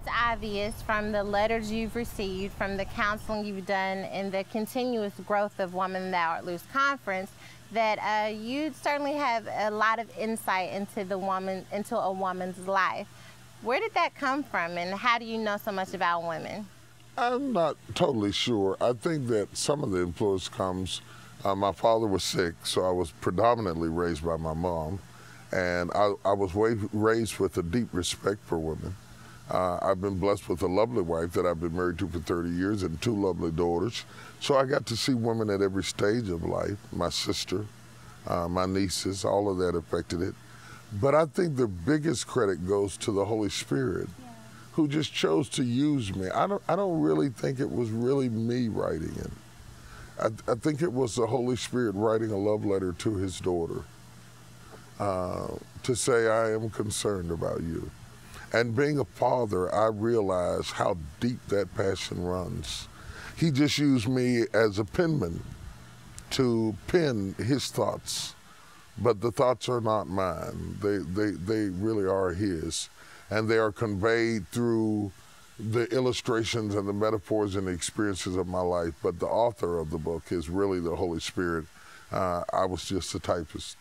It's obvious from the letters you've received, from the counseling you've done, and the continuous growth of Woman Thou Art Loose Conference that you certainly have a lot of insight into a woman's life. Where did that come from, and how do you know so much about women? I'm not totally sure. I think that some of the influence comes, my father was sick, so I was predominantly raised by my mom, and I was raised with a deep respect for women. I've been blessed with a lovely wife that I've been married to for 30 years and two lovely daughters. So I got to see women at every stage of life, my sister, my nieces, all of that affected it. But I think the biggest credit goes to the Holy Spirit, who just chose to use me. I don't really think it was really me writing it. I think it was the Holy Spirit writing a love letter to his daughter to say, I am concerned about you. And being a father, I realize how deep that passion runs. He just used me as a penman to pen his thoughts, but the thoughts are not mine. They really are his, and they are conveyed through the illustrations and the metaphors and the experiences of my life, but the author of the book is really the Holy Spirit. I was just a typist.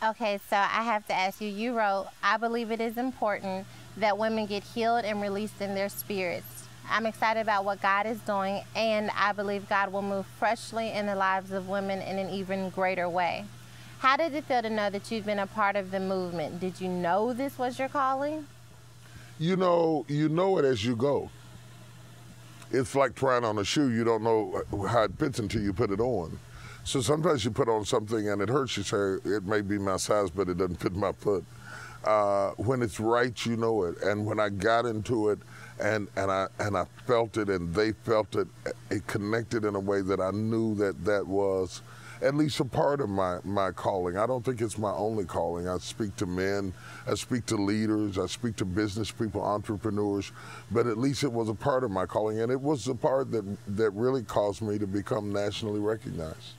Okay, so I have to ask you, you wrote, I believe it is important that women get healed and released in their spirits. I'm excited about what God is doing, and I believe God will move freshly in the lives of women in an even greater way. How did it feel to know that you've been a part of the movement? Did you know this was your calling? You know it as you go. It's like trying on a shoe. You don't know how it fits until you put it on. So sometimes you put on something and it hurts. You say, it may be my size, but it doesn't fit my foot. When it's right, you know it. And when I got into it and I felt it and they felt it, it connected in a way that I knew that was at least a part of my calling. I don't think it's my only calling. I speak to men, I speak to leaders, I speak to business people, entrepreneurs, but at least it was a part of my calling, and it was the part that really caused me to become nationally recognized.